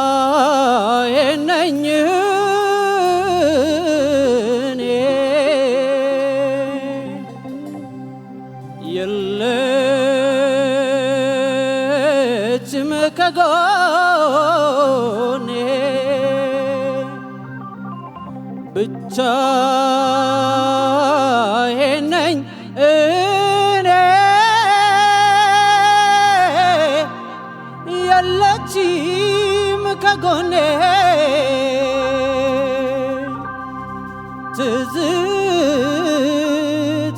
ብቻዬን ነኝ እኔ የለችም ከጎኔ ብቻዬን ነኝ እኔ የለችም ከጎኔ ትዝ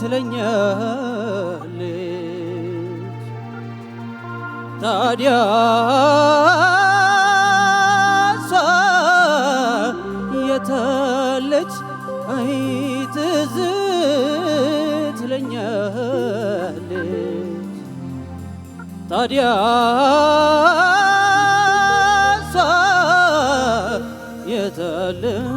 ትለኛለች ታዲያ እሷ የታለች አይ ትዝ ትለኛለች ታዲያ እሷ የታለች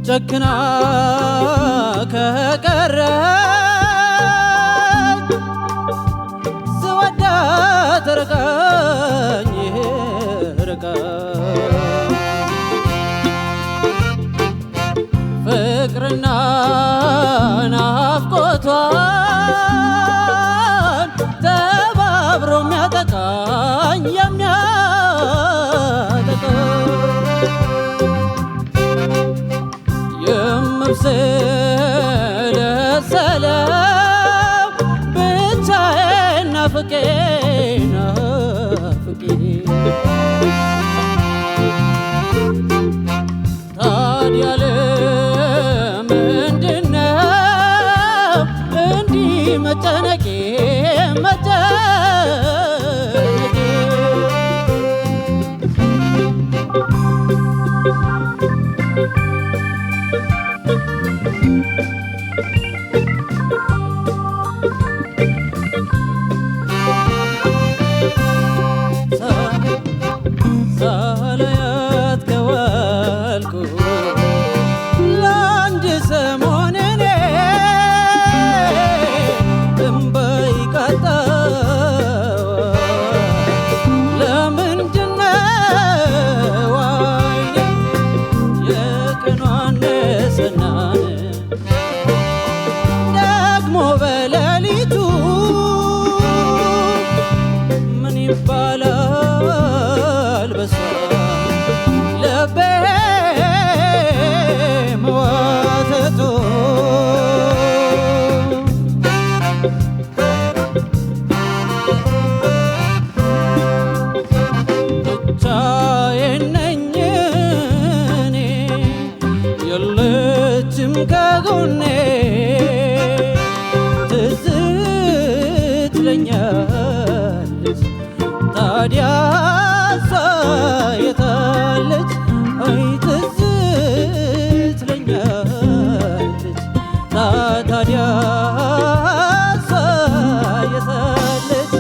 ጨክና ከቀረች ስወዳት ርቃኝ ርቃ ፍቅርና ናፍቆቷን ተባብሮ የሚያጠቃኝ የምብሰለሰለው ብቻዬን ናፍቄ ናፍቄ ታዲያ ለምንድነው እንዲህ መጨነቄ መጨነቄ ሳላያት ከዋልኩ ለአንድ ሰሞን እኔ እምባይ ቃጣዋ ለምንድነው አይኔ የቀኗ አነሰናን ደግሞ በሌሊቱ ምን ይባላል በሷ ልቤ መዋተቱ ብቻዬን ነኝ እኔ የለችም ከጎኔ ትዝ ትለኛለች ታዲያ እሷ የታለች አይ ትዝ ትለኛለች ታዲያ እሷ የታለች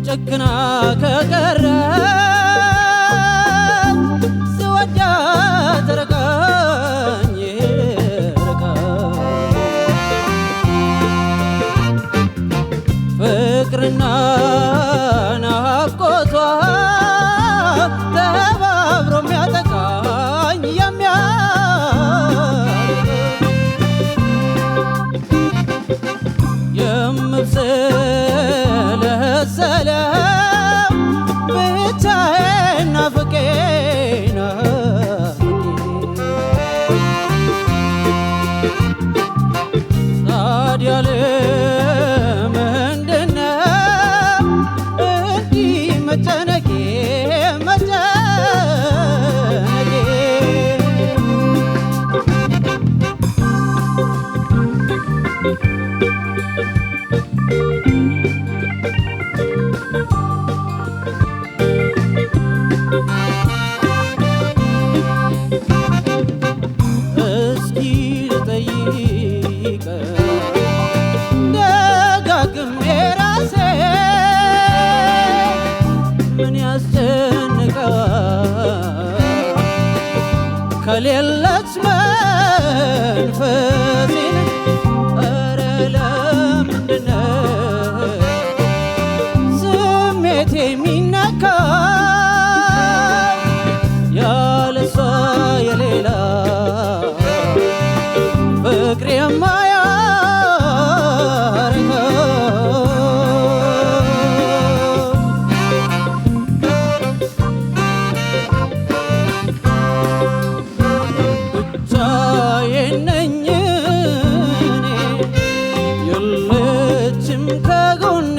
ጨክና ከቀረች ስወዳት ርቃኝ ርቃ ፍቅርና ናፍቆቷን ያብሰለሰለው ብቻዬን ናፍቄ ታዲያ ለምንድነው እንዲህ መጨነቄ እስኪ ልጠይቀው ደጋግሜ ራሴን ምን ያስጨንቀዋል ከሌለች መንፈሴን ኧረ ለምንድነው ስሜቴ የሚነካው ያለሷ የሌላ ፍቅር የማያረገው ብቻዬን ነኝ እኔ የለችም ከጎኔ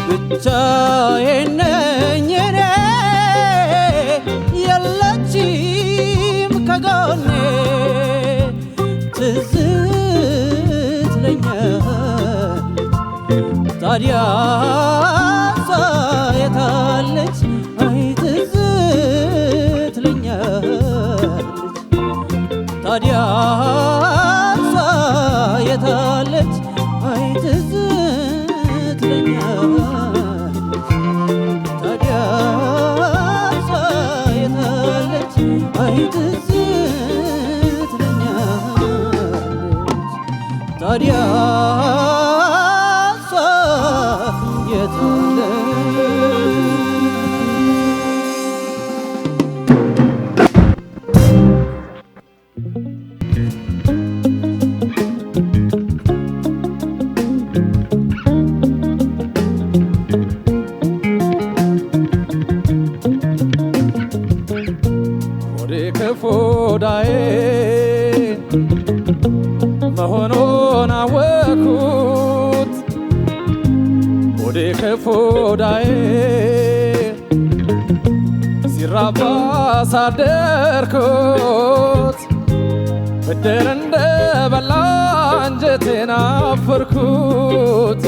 ብቻዬን ነኝ እኔ የለችም ከጎኔ ትዝ ትለኛለች ታዲያ እሷ የታለች አይ ትዝ ትለኛለች ታዲያ እሷ የታለች አይ ትዝ ትለኛለች ታዲያ እሷ የታለች አይ ትዝ ታዲያ እሷ የታለች ወደ ከፎዳዬ መሆኑን አወኩት ወደ ከፎዳዬ ሲራባ ሳደርኩት ብድር እንደበላ አንጀቴን አፈርኩት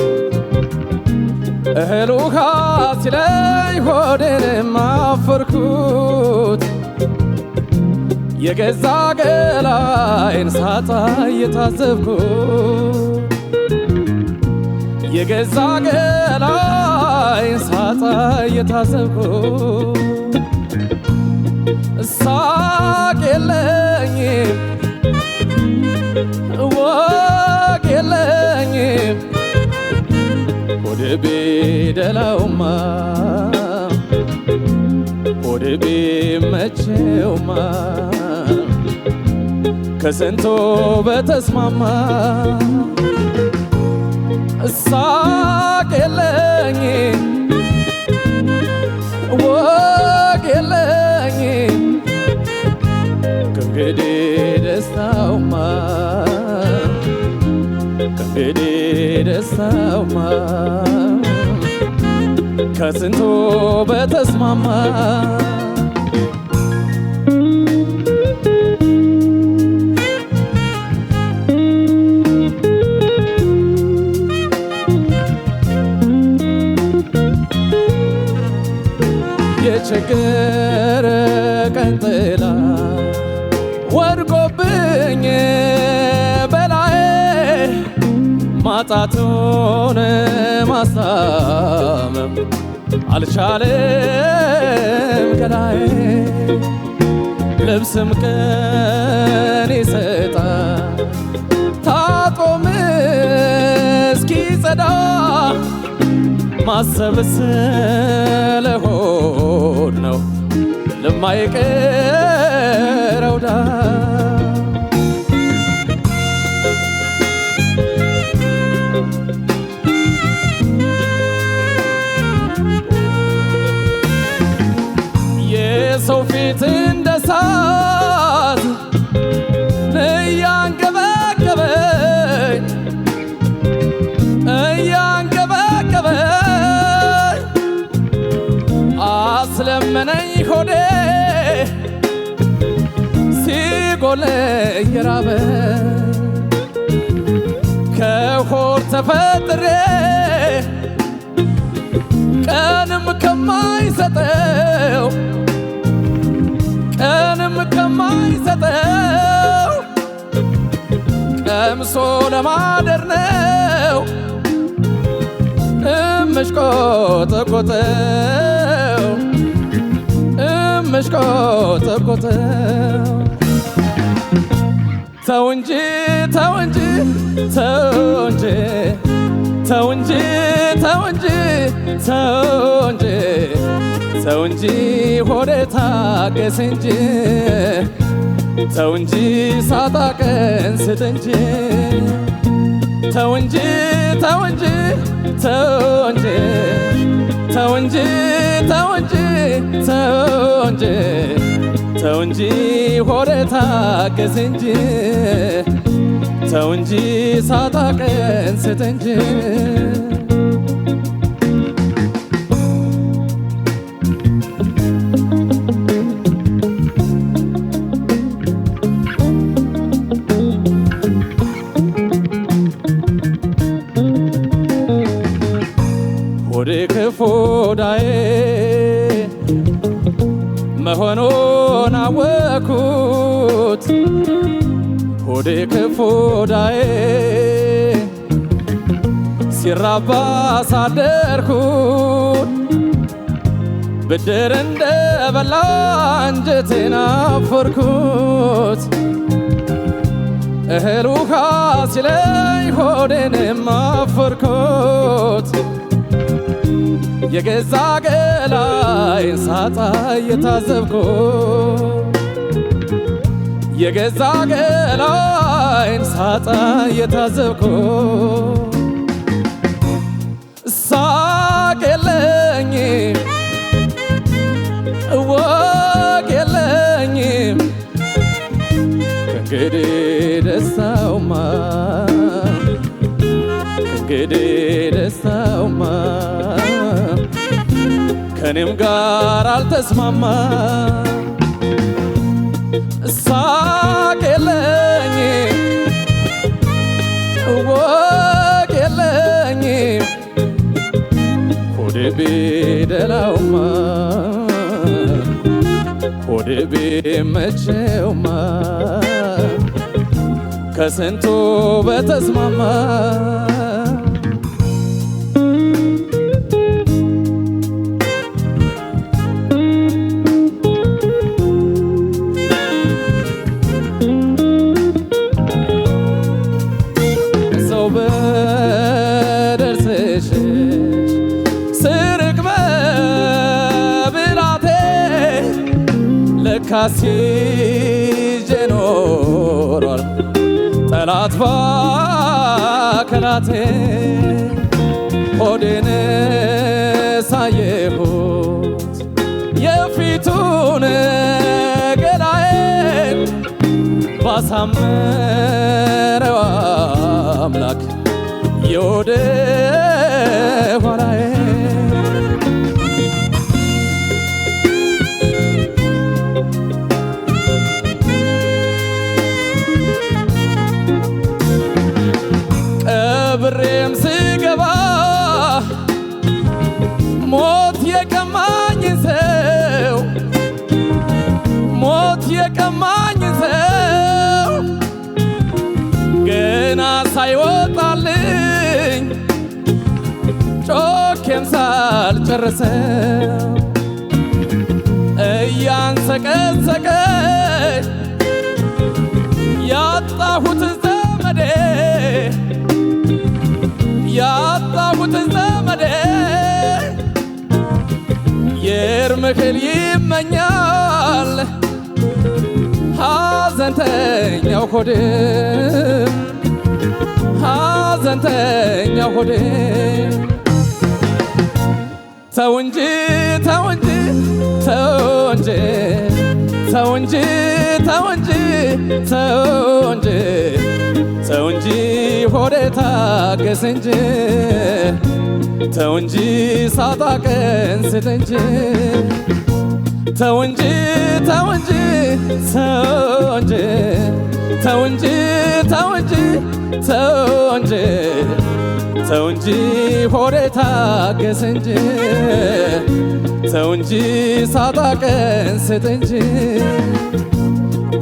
እህል ውሃ ሲለኝ ሆዴንም አፈርኩት የገዛ ገላዬን ሳጣ እየታዘብኩት የገዛ ገላዬን ሳጣ እየታዘብኩት ሳቅ የለኝም ወግ የለኝም ሆዴ ቢደላውማ ሆዴ ቢመቸውማ ከስንቱ በተስማማ ሳቅ የለኝም ወግ የለኝም ከእንግዲህ ደስታውማ ከእንግዲህ ደስታውማ ከስንቱ በተስማማ የችግር ቀን ጥላ ወድቆብኝ በላዬ ማጣቱን ማስታመም አልቻለም ገላዬ ልብስም ቀን ይሰጣል ታጥቦም እስኪጸዳ ማሰብ ስለሆድ ነው ለማይቀረው ዳ እንዴት እንደ እሳት እያንገበገበኝ አስለመነኝ ሆዴ ሲጎለኝ የራበኝ ከሆድ ተፈጥሬ ቀንም ከማይሰጠው ቀምሶ ለማደር ነው እምሽቆጠቆጠው ተው እንጂ ሆዴ ታገስ እንጂ ተው እንጂ ሳጣ ቀን ስጥ እንጂ ተው እንጂ ሆዴ ታገስ እንጂ ተው እንጂ ሳጣ ቀን ስጥ እንጂ ሆዴ ክፉዳዬ መሆኑን አወኩት ሆዴ ክፉዳዬ ሲራባ ሳደርኩት ብድር እንደበላ አንጀቴን አፈርኩት እህል ውሃ ሲለኝ ሆዴንም አፈርኩት የገዛ ገላዬን ሳጣ እየታዘብኩት ሳቅ የለኝም እወቅ የለኝም ከእንግዲህ ደስታውማ ከኔም ጋር አልተስማማ ሳቅ የለኝም እወቅ የለኝም ሆዴ ቢደላውማ ሆዴ ቢመቸውማ ከስንቱ በተስማማ ሰው በደርስሽ ስርቅ መብላቴ ለካስ ይዤ ኖሯል ጠላት ባከላቴ ሆዴን ሳየሁት የፊቱን ገላዬን ባሳመረው አምላክ የወደ ኋላዬ ቀብሬም ስገባ ሞት የቀማኝን ሰው ገና ሳይወጣልኝ ጮኬም ሳልጨርሰው እያንሰቀሰቀኝ ያጣሁትን ዘመዴ የእርምህል ይመኛል ሐዘንተኛው ሆዴ ተው እንጂ ተው እንጂ ተው እንጂ ተው እንጂ ተው እንጂ ሆዴ ታገስ እንጂ ተው እንጂ ሳጣ ቀን ስጥ እንጂ ተው እንጂ ተው እንጂ ተው እንጂ ተው እንጂ ተው እንጂ ተው እንጂ ተው እንጂ ሆዴ ታገስ እንጂ ተው እንጂ ሳጣ ቀን ስጥ እንጂ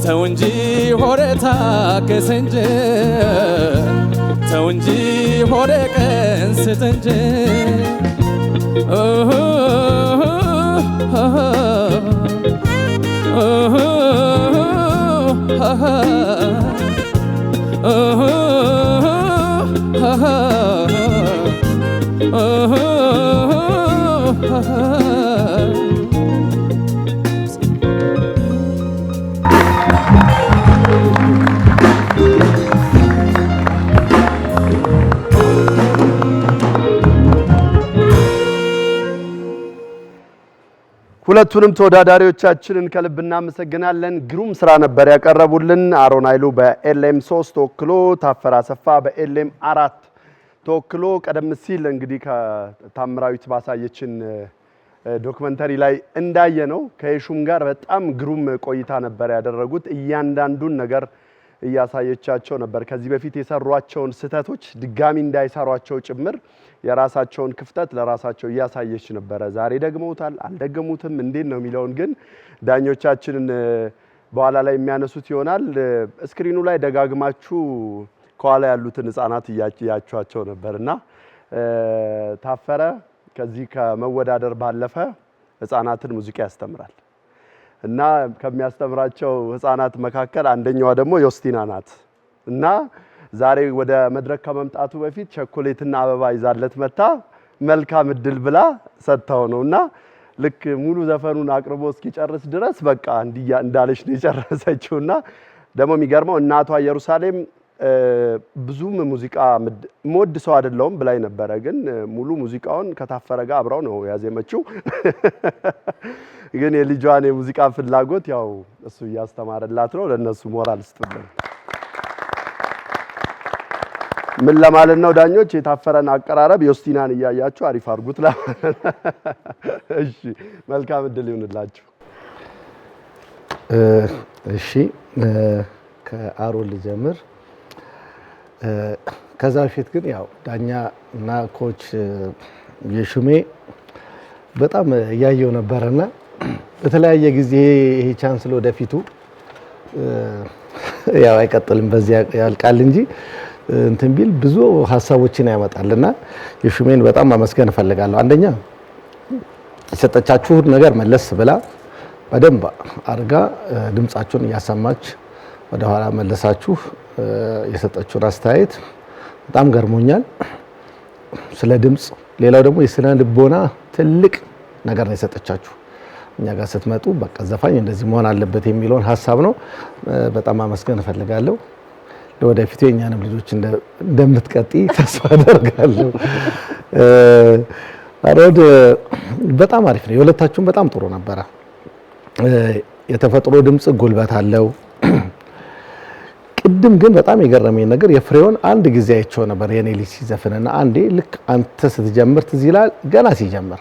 ተው እንጂ ሆዴ ታገስ እንጂ ተው እንጂ ሆዴ ቀን ስጥ እንጂ ሁለቱንም ተወዳዳሪዎቻችንን ከልብ እናመሰግናለን። ግሩም ስራ ነበር ያቀረቡልን። አሮን ኃይሉ በኤልኤም 3 ተወክሎ፣ ታፈረ አሰፋ በኤልኤም 4 ተወክሎ ቀደም ሲል እንግዲህ ከታምራዊት ባሳየችን ዶክመንተሪ ላይ እንዳየነው ከየሹም ጋር በጣም ግሩም ቆይታ ነበር ያደረጉት። እያንዳንዱን ነገር እያሳየቻቸው ነበር። ከዚህ በፊት የሰሯቸውን ስህተቶች ድጋሚ እንዳይሰሯቸው ጭምር የራሳቸውን ክፍተት ለራሳቸው እያሳየች ነበር። ዛሬ ደግመውታል አልደገሙትም እንዴት ነው የሚለውን ግን ዳኞቻችንን በኋላ ላይ የሚያነሱት ይሆናል። ስክሪኑ ላይ ደጋግማችሁ ከኋላ ያሉትን ህፃናት እያያችኋቸው ነበርና ታፈረ ከዚህ ከመወዳደር ባለፈ ህፃናትን ሙዚቃ ያስተምራል እና ከሚያስተምራቸው ህፃናት መካከል አንደኛዋ ደግሞ ዮስቲና ናት እና ዛሬ ወደ መድረክ ከመምጣቱ በፊት ቸኮሌትና አበባ ይዛለት መጣ። መልካም እድል ብላ ሰጥታው ነውና ልክ ሙሉ ዘፈኑን አቅርቦ እስኪጨርስ ድረስ በቃ እንዳለች ነው የጨረሰችውና ደግሞ የሚገርመው እናቷ ኢየሩሳሌም ብዙም ሙዚቃ ሞድ ሰው አይደለም ብላይ ነበረ፣ ግን ሙሉ ሙዚቃውን ከታፈረ ጋር አብራው ነው ያዜመችው። ግን የልጇን የሙዚቃ ፍላጎት ያው እሱ ያስተማረላት ነው። ለነሱ ሞራል ስጥልን። ምን ለማለት ነው ዳኞች? የታፈረን አቀራረብ ዮስቲናን እያያችሁ አሪፍ አድርጉት ለማለት። እሺ መልካም እድል ይሁንላችሁ። እሺ ከአሮን ልጀምር። ከዛ በፊት ግን ያው ዳኛ እና ኮች የሹሜ በጣም እያየው ነበርና በተለያየ ጊዜ ይሄ ቻንስ ለወደፊቱ ያው አይቀጥልም በዚህ ያልቃል እንጂ እንትን ቢል ብዙ ሐሳቦችን ያመጣልና የሹሜን በጣም ማመስገን እፈልጋለሁ። አንደኛ የሰጠቻችሁ ነገር መለስ ብላ በደንብ አርጋ ድምጻችሁን እያሰማች ወደ ኋላ መለሳችሁ የሰጠችውን አስተያየት በጣም ገርሞኛል። ስለ ድምጽ ሌላው ደግሞ የስነ ልቦና ትልቅ ነገር ነው የሰጠቻችሁ። እኛ ጋር ስትመጡ በቃ ዘፋኝ እንደዚህ መሆን አለበት የሚለውን ሐሳብ ነው በጣም ማመስገን እፈልጋለሁ። ለወደፊቱ የኛንም ልጆች እንደምትቀጥይ ተስፋ አደርጋለሁ። አሮድ በጣም አሪፍ ነው። የሁለታችሁም በጣም ጥሩ ነበረ። የተፈጥሮ ድምጽ ጉልበት አለው። ቅድም ግን በጣም የገረመኝ ነገር የፍሬውን አንድ ጊዜ አይቼው ነበር የኔሊ ሲዘፍንና አንዴ ልክ አንተ ስትጀምር ትዝ ይላል ገና ሲጀምር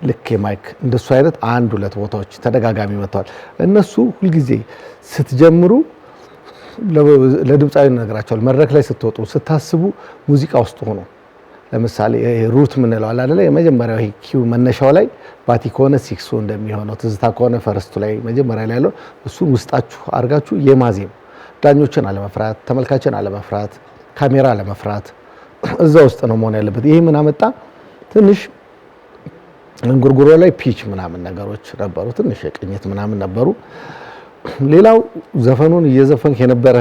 ልክ የማይክ እንደሱ አይነት አንድ ሁለት ቦታዎች ተደጋጋሚ መጥተዋል። እነሱ ሁልጊዜ ስትጀምሩ ለድምጻዊ ነገራቸው መድረክ ላይ ስትወጡ ስታስቡ ሙዚቃ ውስጥ ሆኖ ለምሳሌ ሩት ምን ነው አይደለ የመጀመሪያው ኪው መነሻው ላይ ባቲ ከሆነ ሲክሱ እንደሚሆነው ትዝታ ከሆነ ፈርስቱ ላይ መጀመሪያ ላይ ያለው እሱን ውስጣችሁ አርጋችሁ የማዜም ዳኞችን አለመፍራት ተመልካችን አለመፍራት ካሜራ አለመፍራት እዛ ውስጥ ነው መሆን ያለበት። ይሄ ምን አመጣ ትንሽ እንጉርጉሮ ላይ ፒች ምናምን ነገሮች ነበሩ፣ ትንሽ የቅኝት ምናምን ነበሩ። ሌላው ዘፈኑን እየዘፈንክ የነበረ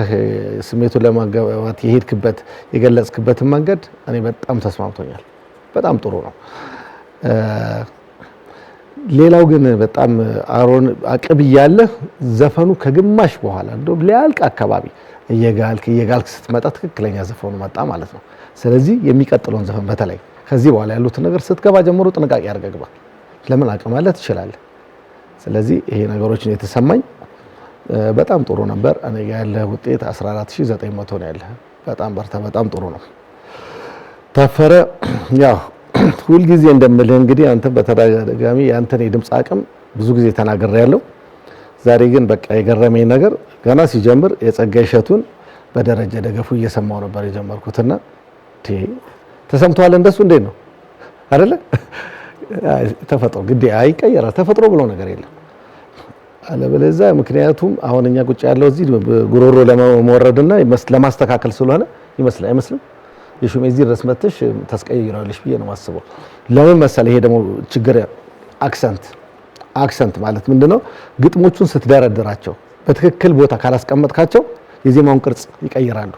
ስሜቱን ለማጋባት የሄድክበት የገለጽክበት መንገድ እኔ በጣም ተስማምቶኛል። በጣም ጥሩ ነው። ሌላው ግን በጣም አሮን አቅብ ያለ ዘፈኑ ከግማሽ በኋላ እንደው ሊያልቅ አካባቢ እየጋልክ ስትመጣ ትክክለኛ ዘፈኑ መጣ ማለት ነው። ስለዚህ የሚቀጥለውን ዘፈን በተለይ ከዚህ በኋላ ያሉት ነገር ስትገባ ጀምሮ ጥንቃቄ አድርገህ ግባ። ለምን አቅም አለ ትችላለህ። ስለዚህ ይሄ ነገሮችን የተሰማኝ በጣም ጥሩ ነበር። እኔ ያለ ውጤት 14900 ነው ያለ። በጣም በርታ፣ በጣም ጥሩ ነው። ታፈረ ያው ሁልጊዜ እንደምልህ እንግዲህ አንተ በተደጋጋሚ ያንተን የድምፅ አቅም ብዙ ጊዜ ተናግሬያለሁ። ዛሬ ግን በቃ የገረመኝ ነገር ገና ሲጀምር የጸጋይ እሸቱን በደረጃ ደገፉ እየሰማው ነበር የጀመርኩትና ተሰምቷል። እንደሱ እንዴት ነው አይደለ? ተፈጥሮ ግዴ አይቀየራል። ተፈጥሮ ብሎ ነገር የለም አለበለዚያ። ምክንያቱም አሁን እኛ ቁጭ ያለው እዚህ ጉሮሮ ለመወረድና ለማስተካከል ስለሆነ ይመስል አይመስልም። የሹሜ እዚህ ድረስ መጥተሽ ታስቀይራለሽ ብዬ ነው የማስበው። ለምን መሰለ? ይሄ ደግሞ ችግር አክሰንት ማለት ምንድነው? ግጥሞቹን ስትደረድራቸው በትክክል ቦታ ካላስቀመጥካቸው የዜማውን ቅርጽ ይቀይራሉ።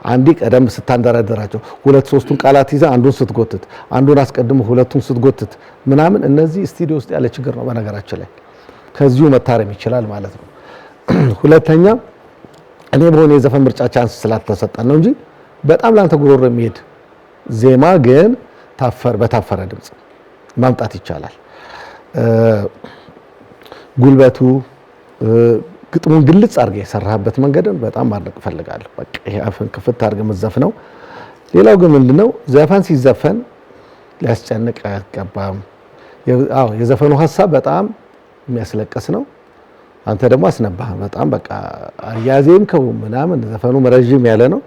አንዲ ቀደም ስታንደረድራቸው ሁለት ሶስቱን ቃላት ይዛ አንዱን ስትጎትት፣ አንዱን አስቀድሞ ሁለቱን ስትጎትት ምናምን፣ እነዚህ ስቱዲዮ ውስጥ ያለ ችግር ነው በነገራችን ላይ። ከዚሁ መታረም ይችላል ማለት ነው። ሁለተኛ እኔ በሆነ የዘፈን ምርጫ ቻንስ ስላልተሰጠን ነው እንጂ በጣም ላንተ ጉሮሮ የሚሄድ ዜማ ግን በታፈረ ድምጽ ማምጣት ይቻላል። ጉልበቱ ግጥሙን ግልጽ አድርገህ የሰራህበት መንገድን በጣም ማድነቅ እፈልጋለሁ። በቃ ይሄ አፍን ክፍት አድርገህ መዘፍነው። ሌላው ግን ምንድነው ዘፈን ሲዘፈን ሊያስጨንቅ አይገባም። የዘፈኑ ሀሳብ በጣም የሚያስለቅስ ነው። አንተ ደግሞ አስነባህ በጣም በቃ አያዜምከው ምናምን። ዘፈኑ ረጅም ያለ ነው።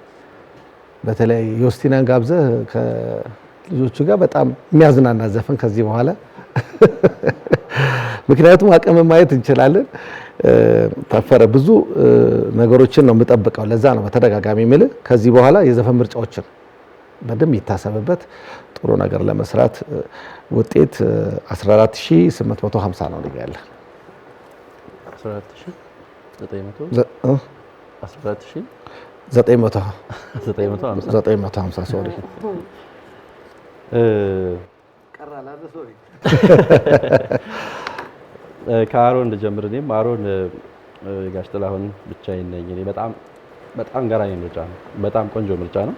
በተለይ ዮስቲናን ጋብዘህ ከልጆቹ ጋር በጣም የሚያዝናና ዘፈን ከዚህ በኋላ ምክንያቱም አቅም ማየት እንችላለን። ታፈረ ብዙ ነገሮችን ነው የምጠብቀው። ለዛ ነው በተደጋጋሚ የምልህ ከዚህ በኋላ የዘፈን ምርጫዎችን በደንብ ይታሰብበት ጥሩ ነገር ለመስራት። ውጤት 14850 ነው ልጅ ያለ 950 ሶሪ ቀራላለ ሶሪ ከአሮን ልጀምር። እኔም አሮን ጋሽ ጥላሁን ብቻዬን ነኝ። እኔ በጣም ገራሚ ምርጫ ነው። በጣም ቆንጆ ምርጫ ነው።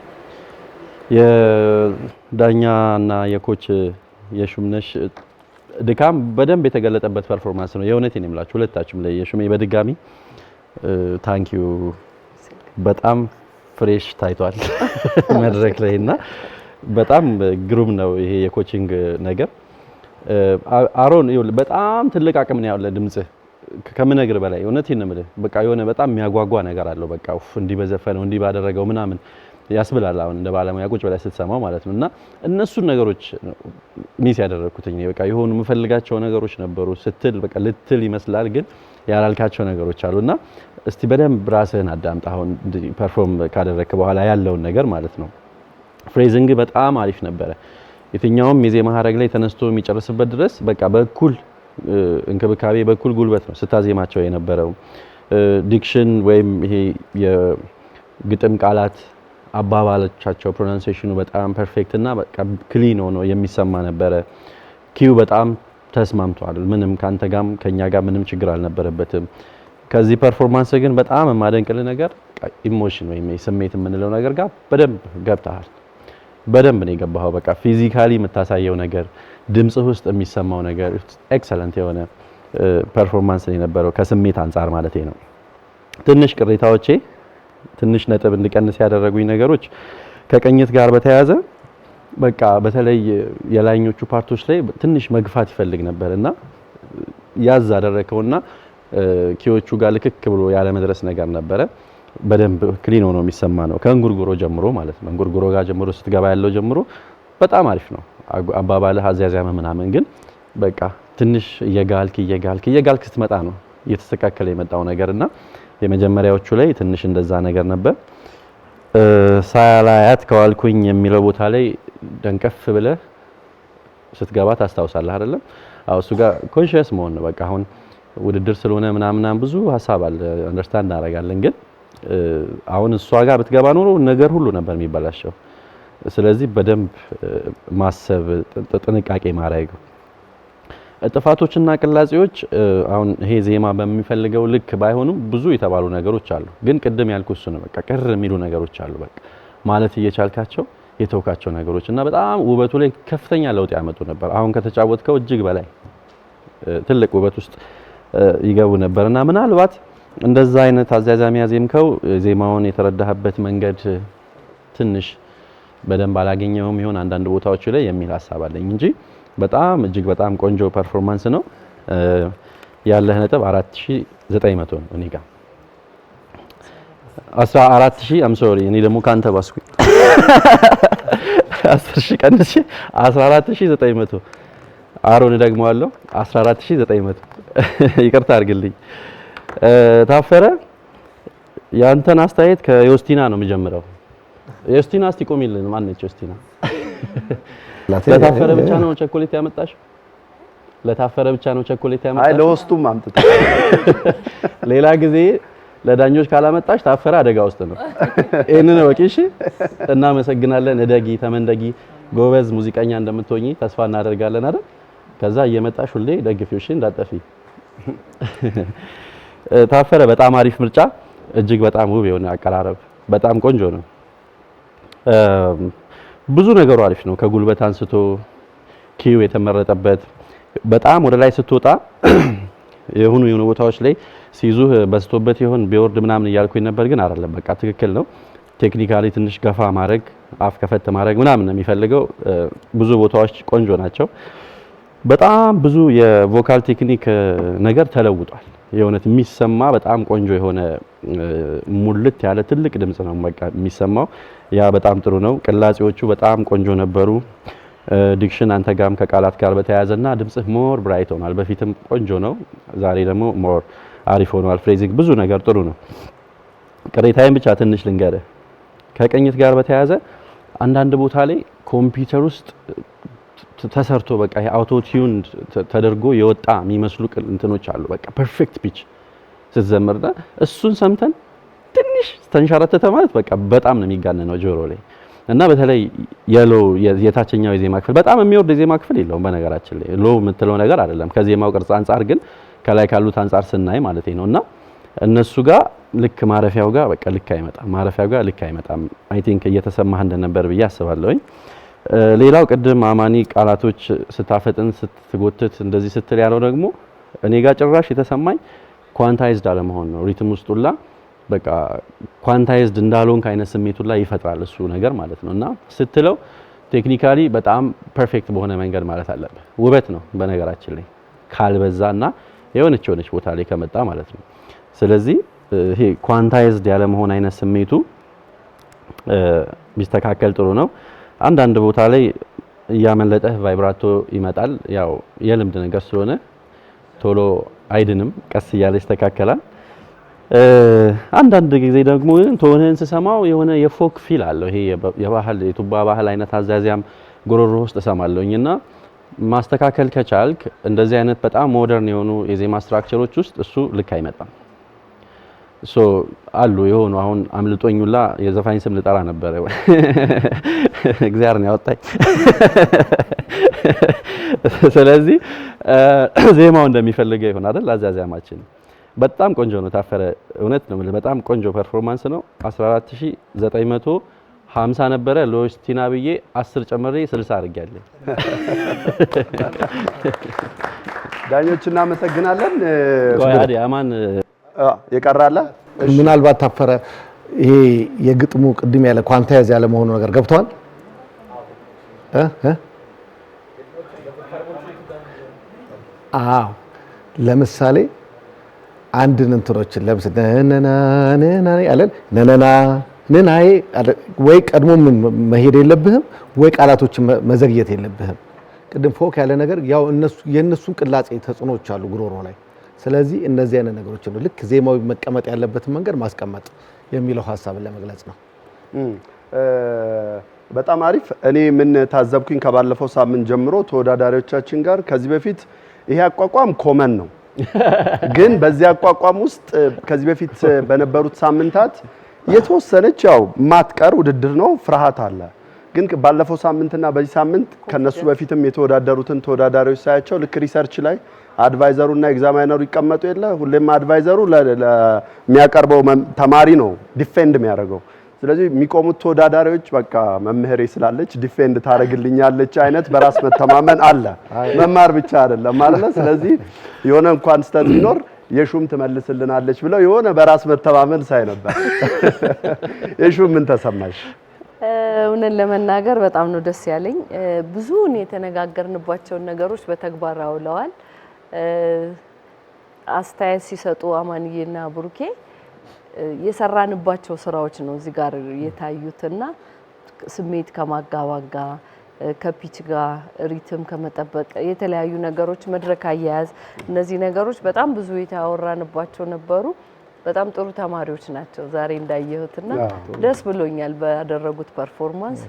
የዳኛና የኮች የሹምነሽ ድካም በደንብ የተገለጠበት ፐርፎርማንስ ነው። የእውነቴን ነው የምላችሁ ሁለታችሁም ላይ የሹሜ በድጋሚ ታንኪዩ በጣም ፍሬሽ ታይቷል መድረክ ላይና በጣም ግሩም ነው ይሄ የኮቺንግ ነገር። አሮን በጣም ትልቅ አቅም ነው ያለው ድምጽ ከምነግር በላይ እውነቴን ነው የምልህ። በቃ የሆነ በጣም የሚያጓጓ ነገር አለው። በቃ እንዲህ በዘፈነው እንዲህ ባደረገው ምናምን ያስብላል። አሁን እንደ ባለሙያ ቁጭ ብለህ ስትሰማው ማለት ነው። እና እነሱን ነገሮች ሚስ ያደረኩትኝ በቃ የሆኑ የምፈልጋቸው ነገሮች ነበሩ ስትል በቃ ልትል ይመስላል ግን ያላልካቸው ነገሮች አሉና እስቲ በደንብ ራስህን አዳምጥ። አሁን ፐርፎርም ካደረክ በኋላ ያለውን ነገር ማለት ነው። ፍሬዚንግ በጣም አሪፍ ነበረ። የትኛውም የዜማ ሀረግ ላይ ተነስቶ የሚጨርስበት ድረስ በቃ በኩል እንክብካቤ በኩል ጉልበት ነው ስታዜማቸው የነበረው። ዲክሽን ወይም ይሄ የግጥም ቃላት አባባሎቻቸው ፕሮናንሴሽኑ በጣም ፐርፌክት እና በቃ ክሊን ሆኖ የሚሰማ ነበረ። ኪው በጣም ተስማምቷል። ምንም ካንተ ጋም ከኛ ጋር ምንም ችግር አልነበረበትም። ከዚህ ፐርፎርማንስ ግን በጣም የማደንቅልህ ነገር ኢሞሽን ወይም ስሜት የምንለው ነገር ጋር በደንብ ገብተሃል። በደንብ ነው የገባኸው። በቃ ፊዚካሊ የምታሳየው ነገር ድምጽህ ውስጥ የሚሰማው ነገር ኤክሰለንት የሆነ ፐርፎርማንስ ነው የነበረው ከስሜት አንፃር ማለት ነው። ትንሽ ቅሬታዎቼ ትንሽ ነጥብ እንድቀንስ ያደረጉኝ ነገሮች ከቅኝት ጋር በተያያዘ በቃ በተለይ የላይኞቹ ፓርቶች ላይ ትንሽ መግፋት ይፈልግ ነበርና ያዝ አደረከውና ኪዎቹ ጋር ልክክ ብሎ ያለ መድረስ ነገር ነበረ። በደንብ ክሊን ሆኖ የሚሰማ ነው ከእንጉርጉሮ ጀምሮ ማለት ነው። እንጉርጉሮ ጋር ጀምሮ ስትገባ ያለው ጀምሮ በጣም አሪፍ ነው አባባልህ አዛዛም ምናምን። ግን በቃ ትንሽ እየጋልክ ስትመጣ ነው እየተስተካከለ የመጣው ነገርና የመጀመሪያዎቹ ላይ ትንሽ እንደዛ ነገር ነበር። ሳላያት ከዋልኩኝ የሚለው ቦታ ላይ ደንቀፍ ብለህ ስትገባ ታስታውሳለህ አይደለም? አው እሱ ጋር ኮንሺየስ መሆን ነው። በቃ አሁን ውድድር ስለሆነ ምናምን ብዙ ሀሳብ አለ አንደርስታንድ እናደርጋለን። ግን አሁን እሷ ጋር ብትገባ ኖሮ ነገር ሁሉ ነበር የሚበላሸው። ስለዚህ በደንብ ማሰብ፣ ጥንቃቄ ማድረግ። ጥፋቶችና ቅላጼዎች አሁን ይሄ ዜማ በሚፈልገው ልክ ባይሆኑም ብዙ የተባሉ ነገሮች አሉ። ግን ቅድም ያልኩት እሱ ነው። በቃ ቅር የሚሉ ነገሮች አሉ። በቃ ማለት እየቻልካቸው የተውካቸው ነገሮች እና በጣም ውበቱ ላይ ከፍተኛ ለውጥ ያመጡ ነበር። አሁን ከተጫወትከው እጅግ በላይ ትልቅ ውበት ውስጥ ይገቡ ነበርና ምናልባት እንደዛ አይነት አዛዛሚ ያዜምከው ዜማውን የተረዳህበት መንገድ ትንሽ በደንብ አላገኘውም ይሆን አንዳንድ ቦታዎች ላይ የሚል ሐሳብ አለኝ እንጂ በጣም እጅግ በጣም ቆንጆ ፐርፎርማንስ ነው። ያለህ ነጥብ 4900 ነው። እኔ ጋር 14000 አም ሶሪ እኔ ደግሞ ካንተ ባስኩኝ 10000 ቀንሼ 14900 አሮን ደግሞ አለው 14900 ይቅርታ አድርግልኝ። ታፈረ ያንተን አስተያየት ከዮስቲና ነው የሚጀምረው። ዮስቲና እስቲ ቆሚልን። ማን ነች ዮስቲና? ለታፈረ ብቻ ነው ቸኮሌት ያመጣሽ? ለታፈረ ብቻ ነው ቸኮሌት ያመጣሽ? አይ ለውስጡም አምጥታ ሌላ ጊዜ ለዳኞች ካላመጣሽ ታፈረ አደጋ ውስጥ ነው። እነነ ወቂሽ እናመሰግናለን። እደጊ ተመንደጊ ጎበዝ ሙዚቀኛ እንደምትሆኚ ተስፋ እናደርጋለን አይደል? ከዛ እየመጣሽ ሁሌ ደግፊው እሺ እንዳጠፊ። ታፈረ በጣም አሪፍ ምርጫ፣ እጅግ በጣም ውብ የሆነ አቀራረብ፣ በጣም ቆንጆ ነው። ብዙ ነገሩ አሪፍ ነው። ከጉልበት አንስቶ ኪው የተመረጠበት በጣም ወደ ላይ ስትወጣ የሆኑ ቦታዎች ላይ ሲይዙህ በስቶበት ይሆን ቢወርድ ምናምን እያልኩኝ ነበር፣ ግን አይደለም። በቃ ትክክል ነው። ቴክኒካሊ ትንሽ ገፋ ማድረግ አፍ ከፈት ማድረግ ምናምን ነው የሚፈልገው። ብዙ ቦታዎች ቆንጆ ናቸው። በጣም ብዙ የቮካል ቴክኒክ ነገር ተለውጧል። የእውነት የሚሰማ በጣም ቆንጆ የሆነ ሙልት ያለ ትልቅ ድምጽ ነው በቃ የሚሰማው። ያ በጣም ጥሩ ነው። ቅላጼዎቹ በጣም ቆንጆ ነበሩ። ዲክሽን አንተ ጋርም ከቃላት ጋር በተያያዘና ድምጽህ ሞር ብራይት ሆኗል። በፊትም ቆንጆ ነው፣ ዛሬ ደግሞ ሞር አሪፍ ሆኗል። ፍሬዚንግ ብዙ ነገር ጥሩ ነው። ቅሬታዬን ብቻ ትንሽ ልንገርህ። ከቅኝት ጋር በተያያዘ አንዳንድ ቦታ ላይ ኮምፒውተር ውስጥ ተሰርቶ በቃ ይሄ አውቶ ቲዩን ተደርጎ የወጣ የሚመስሉ እንትኖች አሉ። በቃ ፐርፌክት ፒች ስትዘምርና እሱን ሰምተን ትንሽ ተንሸራተተ ማለት በቃ በጣም ነው የሚጋነነው ጆሮ ላይ እና በተለይ የታችኛው የዜማ ክፍል በጣም የሚወርድ የዜማ ክፍል የለውም። በነገራችን ላይ ሎ የምትለው ነገር አይደለም ከዜማው ቅርጽ አንጻር፣ ግን ከላይ ካሉት አንጻር ስናይ ማለት ነውና እነሱ ጋር ልክ ማረፊያው ጋር በቃ ልክ አይመጣም። ማረፊያው ጋር ልክ አይመጣም። አይ ቲንክ እየተሰማህ እንደነበር ብዬ አስባለሁኝ። ሌላው ቅድም አማኒ ቃላቶች ስታፈጥን ስትጎትት እንደዚህ ስትል ያለው ደግሞ እኔ ጋር ጭራሽ የተሰማኝ ኳንታይዝድ አለመሆን ነው። ሪትም ውስጡላ በቃ ኳንታይዝድ እንዳልሆንክ አይነት ስሜቱላ ይፈጥራል እሱ ነገር ማለት ነውና ስትለው ቴክኒካሊ በጣም ፐርፌክት በሆነ መንገድ ማለት አለበት። ውበት ነው በነገራችን ላይ ካልበዛና የሆነች ቦታ ላይ ከመጣ ማለት ነው። ስለዚህ ይሄ ኳንታይዝድ ያለ መሆን አይነት ስሜቱ ቢስተካከል ጥሩ ነው። አንዳንድ ቦታ ላይ እያመለጠህ ቫይብራቶ ይመጣል። ያው የልምድ ነገር ስለሆነ ቶሎ አይድንም፣ ቀስ እያለ ይስተካከላል። አንዳንድ ጊዜ ደግሞ ቶንህን ስሰማው የሆነ የፎክ ፊል አለው። ይሄ የባህል የቱባ ባህል አይነት አዛዚያም ጉሮሮ ውስጥ እሰማለሁኝና ማስተካከል ከቻልክ እንደዚህ አይነት በጣም ሞደርን የሆኑ የዜማ ስትራክቸሮች ውስጥ እሱ ልክ አይመጣም። አሉ የሆኑ አሁን አምልጦኙላ የዘፋኝ ስም ልጠራ ነበር እግዚአብሔር ነው ያወጣኝ። ስለዚህ ዜማው እንደሚፈልገው ይሆን አይደል? አዛዛማችን በጣም ቆንጆ ነው። ታፈረ እውነት ነው፣ በጣም ቆንጆ ፐርፎርማንስ ነው። 14950 ነበረ ሎስቲና ብዬ 10 ጨምሬ 60 አድርጌያለሁ። ዳኞች እናመሰግናለን። ቆያዲ አማን የቀራለ ምናልባት ታፈረ ይሄ የግጥሙ ቅድም ያለ ኳንታይዝ ያለ መሆኑ ነገር ገብቷል። ለምሳሌ አንድ እንትኖችን ለምሳሌ ነነና ያለን ነነና ነናዬ ወይ ቀድሞ መሄድ የለብህም ወይ ቃላቶችን መዘግየት የለብህም። ቅድም ፎክ ያለ ነገር ያው የነሱን ቅላጼ ተጽዕኖች አሉ ጉሮሮ ላይ። ስለዚህ እነዚህ አይነት ነገሮች ነው ልክ ዜማው መቀመጥ ያለበትን መንገድ ማስቀመጥ የሚለው ሐሳብን ለመግለጽ ነው። በጣም አሪፍ። እኔ ምን ታዘብኩኝ ከባለፈው ሳምንት ጀምሮ ተወዳዳሪዎቻችን ጋር ከዚህ በፊት ይሄ አቋቋም ኮመን ነው፣ ግን በዚህ አቋቋም ውስጥ ከዚህ በፊት በነበሩት ሳምንታት የተወሰነች ያው ማትቀር ውድድር ነው፣ ፍርሃት አለ። ግን ባለፈው ሳምንትና በዚህ ሳምንት ከነሱ በፊትም የተወዳደሩትን ተወዳዳሪዎች ሳያቸው ልክ ሪሰርች ላይ አድቫይዘሩና ኤግዛማይነሩ ይቀመጡ የለ ሁሌም አድቫይዘሩ ለሚያቀርበው ተማሪ ነው ዲፌንድ የሚያደርገው። ስለዚህ የሚቆሙት ተወዳዳሪዎች በቃ መምህሬ ስላለች ዲፌንድ ታደርግልኛለች አይነት በራስ መተማመን አለ። መማር ብቻ አይደለም ማለት። ስለዚህ የሆነ እንኳን ስተት ቢኖር የሹም ትመልስልናለች ብለው የሆነ በራስ መተማመን ሳይ ነበር። የሹም ምን ተሰማሽ? እውነት ለመናገር በጣም ነው ደስ ያለኝ። ብዙውን የተነጋገርንባቸውን ነገሮች በተግባር አውለዋል። አስተያየት ሲሰጡ አማንዬና ብሩኬ የሰራንባቸው ስራዎች ነው እዚህ ጋር የታዩትና ስሜት ከማጋባት ጋር ከፒች ጋር ሪትም ከመጠበቅ የተለያዩ ነገሮች መድረክ አያያዝ እነዚህ ነገሮች በጣም ብዙ የተወራንባቸው ነበሩ። በጣም ጥሩ ተማሪዎች ናቸው ዛሬ እንዳየሁትና ደስ ብሎኛል ባደረጉት ፐርፎርማንስ።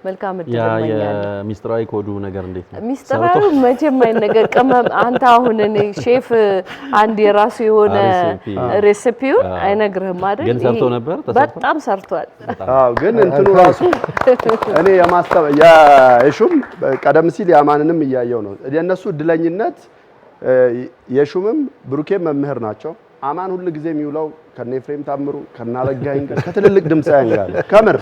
መልካም እድል እመኛለሁ። የሚስጥራዊ ኮዱ ነገር እንዴት ነው? ሚስጥራዊ መቼም አይነገር። አንተ አሁን እኔ ሼፍ አንድ የራሱ የሆነ ሬሲፒውን አይነግርህም አይደል? ግን ሰርቶ ነበር፣ በጣም ሰርቷል። አዎ፣ ግን እንትኑ ራሱ እኔ የሹም ቀደም ሲል ያማንንም እያየው ነው። የነሱ እድለኝነት የሹምም ብሩኬም መምህር ናቸው። አማን ሁሉ ጊዜ የሚውለው ከነ ኤፍሬም ታምሩ ከናለጋኝ ከትልልቅ ድምፃውያን ጋር ከምር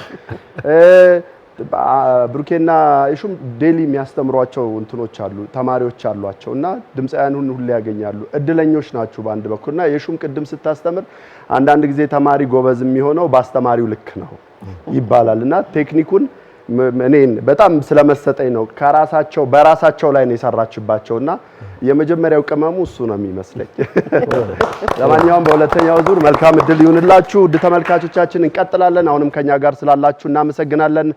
ብሩኬና የሹም ዴሊ የሚያስተምሯቸው እንትኖች አሉ ተማሪዎች አሏቸው እና ድምፃውያኑን ሁሉ ያገኛሉ። እድለኞች ናችሁ በአንድ በኩልና የሹም ቅድም ስታስተምር አንዳንድ ጊዜ ተማሪ ጎበዝ የሚሆነው በአስተማሪው ልክ ነው ይባላልና ቴክኒኩን እኔን በጣም ስለመሰጠኝ ነው ከራሳቸው በራሳቸው ላይ ነው የሰራችባቸውና የመጀመሪያው ቅመሙ እሱ ነው የሚመስለኝ። ለማንኛውም በሁለተኛው ዙር መልካም እድል ይሁንላችሁ። ውድ ተመልካቾቻችን እንቀጥላለን። አሁንም ከኛ ጋር ስላላችሁ እናመሰግናለን።